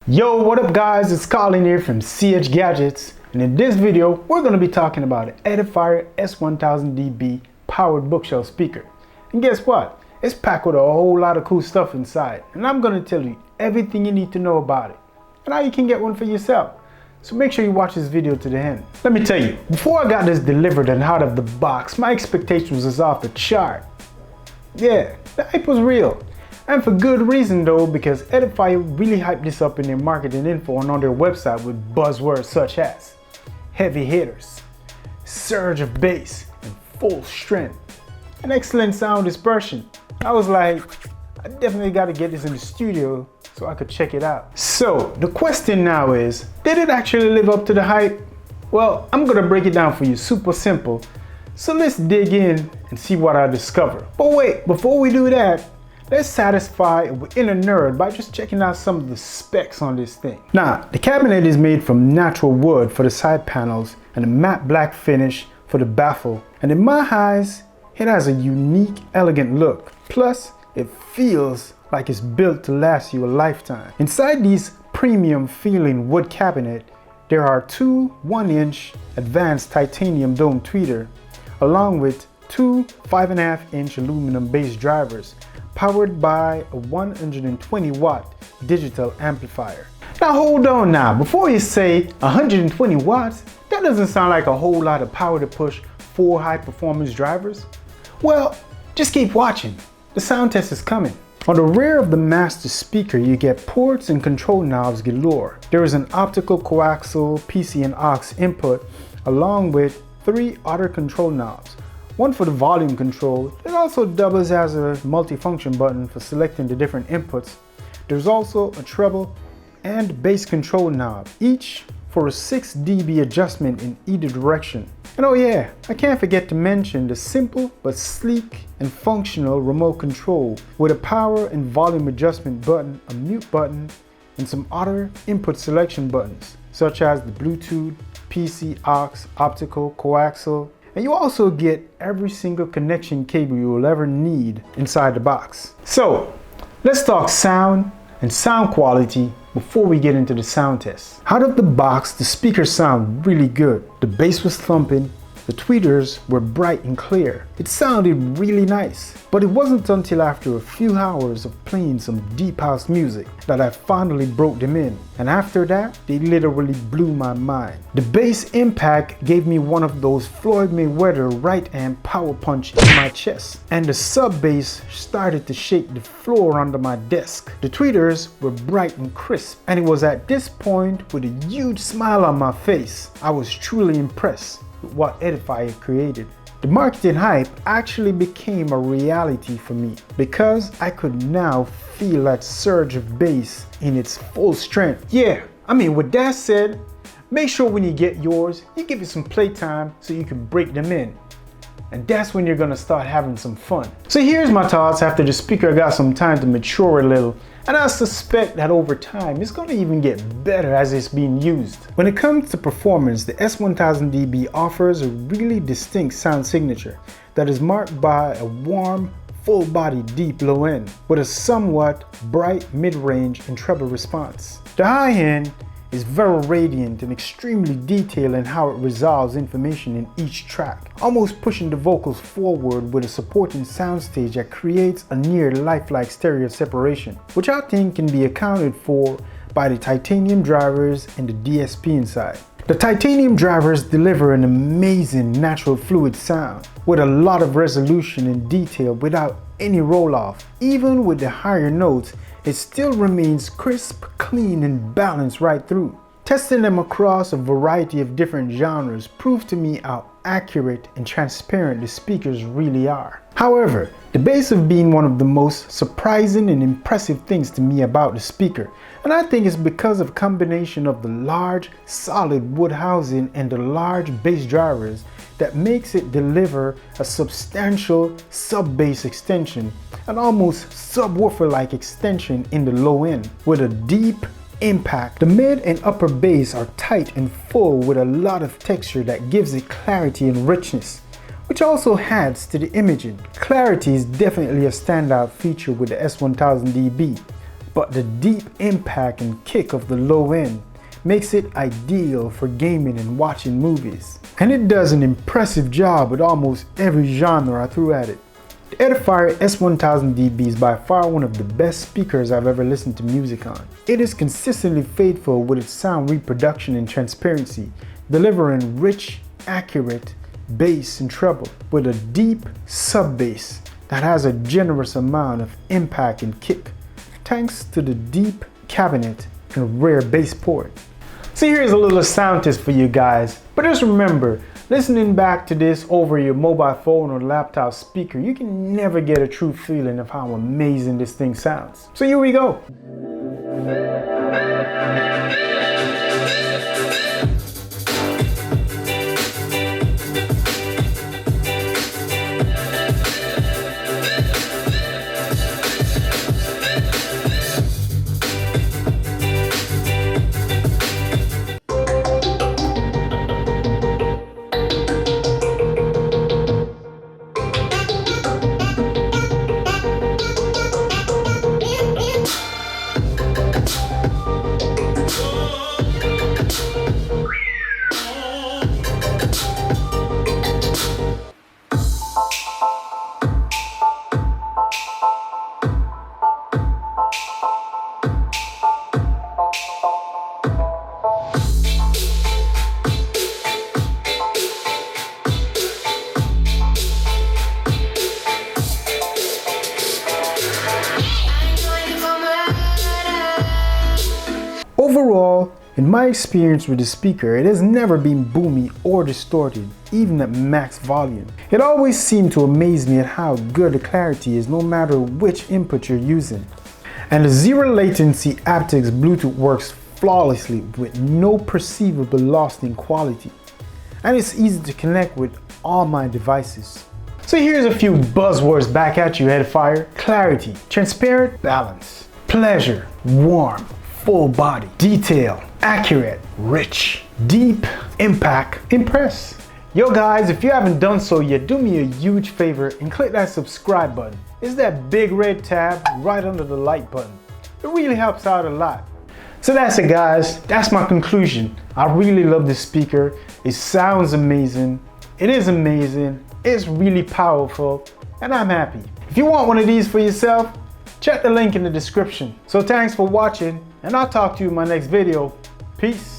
Yo, what up guys, it's Colin here from CH Gadgets, and in this video we're going to be talking about an Edifier S1000DB powered bookshelf speaker. And guess what? It's packed with a whole lot of cool stuff inside, and I'm going to tell you everything you need to know about it and how you can get one for yourself. So make sure you watch this video to the end. Let me tell you, before I got this delivered and out of the box, my expectations was off the chart. Yeah, the hype was real. And for good reason though, because Edifier really hyped this up in their marketing info and on their website with buzzwords such as heavy hitters, surge of bass, and full strength, and excellent sound dispersion. I was like, I definitely got to get this in the studio so I could check it out. So the question now is, did it actually live up to the hype? Well, I'm gonna break it down for you super simple. So let's dig in and see what I discover. But wait, before we do that, let's satisfy an inner nerd by just checking out some of the specs on this thing. Now, the cabinet is made from natural wood for the side panels and a matte black finish for the baffle. And in my eyes, it has a unique, elegant look. Plus, it feels like it's built to last you a lifetime. Inside these premium feeling wood cabinet, there are two 1-inch advanced titanium dome tweeter, along with two 5.5-inch aluminum bass drivers, powered by a 120 watt digital amplifier. Now hold on now, before you say 120 watts, that doesn't sound like a whole lot of power to push 4 high performance drivers. Well, just keep watching, the sound test is coming. On the rear of the master speaker, you get ports and control knobs galore. There is an optical coaxial PC and aux input, along with 3 other control knobs. One for the volume control. It also doubles as a multifunction button for selecting the different inputs. There's also a treble and bass control knob, each for a 6 dB adjustment in either direction. And oh yeah, I can't forget to mention the simple but sleek and functional remote control with a power and volume adjustment button, a mute button, and some other input selection buttons, such as the Bluetooth, PC, aux, optical, coaxial. And you also get every single connection cable you will ever need inside the box. So let's talk sound and sound quality before we get into the sound test. Out of the box, the speakers sound really good. The bass was thumping, the tweeters were bright and clear. It sounded really nice, but it wasn't until after a few hours of playing some deep house music that I finally broke them in. And after that, they literally blew my mind. The bass impact gave me one of those Floyd Mayweather right hand power punch in my chest. And the sub bass started to shake the floor under my desk. The tweeters were bright and crisp. And it was at this point, with a huge smile on my face, I was truly impressed with what Edifier created. The marketing hype actually became a reality for me because I could now feel that surge of bass in its full strength. Yeah, I mean, with that said, make sure when you get yours, you give it some playtime so you can break them in. And that's when you're gonna start having some fun. So here's my thoughts after the speaker got some time to mature a little, and I suspect that over time it's gonna even get better as it's being used. When it comes to performance, the S1000DB offers a really distinct sound signature that is marked by a warm, full-body deep low end with a somewhat bright mid-range and treble response. The high end is very radiant and extremely detailed in how it resolves information in each track, almost pushing the vocals forward with a supporting soundstage that creates a near lifelike stereo separation, which I think can be accounted for by the titanium drivers and the DSP inside. The titanium drivers deliver an amazing natural fluid sound with a lot of resolution and detail without any roll-off. Even with the higher notes, it still remains crisp, clean, and balanced right through. Testing them across a variety of different genres proved to me how accurate and transparent the speakers really are. However, the bass has been one of the most surprising and impressive things to me about the speaker, and I think it's because of a combination of the large, solid wood housing and the large bass drivers that makes it deliver a substantial sub-bass extension, an almost subwoofer-like extension in the low end, with a deep impact. The mid and upper bass are tight and full with a lot of texture that gives it clarity and richness, which also adds to the imaging. Clarity is definitely a standout feature with the S1000DB, but the deep impact and kick of the low end makes it ideal for gaming and watching movies. And it does an impressive job with almost every genre I threw at it. The Edifier S1000DB is by far one of the best speakers I've ever listened to music on. It is consistently faithful with its sound reproduction and transparency, delivering rich, accurate bass and treble with a deep sub-bass that has a generous amount of impact and kick, thanks to the deep cabinet and rare bass port. So here's a little sound test for you guys, but just remember, listening back to this over your mobile phone or laptop speaker, you can never get a true feeling of how amazing this thing sounds. So here we go. Overall, in my experience with the speaker, it has never been boomy or distorted, even at max volume. It always seemed to amaze me at how good the clarity is no matter which input you're using. And the zero latency aptX Bluetooth works flawlessly with no perceivable loss in quality. And it's easy to connect with all my devices. So here's a few buzzwords back at you, Edifier. Clarity, transparent, balance, pleasure, warm, full body, detail, accurate, rich, deep, impact, impress. Yo guys, if you haven't done so yet, do me a huge favor and click that subscribe button. It's that big red tab right under the like button. It really helps out a lot. So that's it guys, that's my conclusion. I really love this speaker. It sounds amazing. It is amazing. It's really powerful and I'm happy. If you want one of these for yourself, check the link in the description. So thanks for watching and I'll talk to you in my next video. Peace.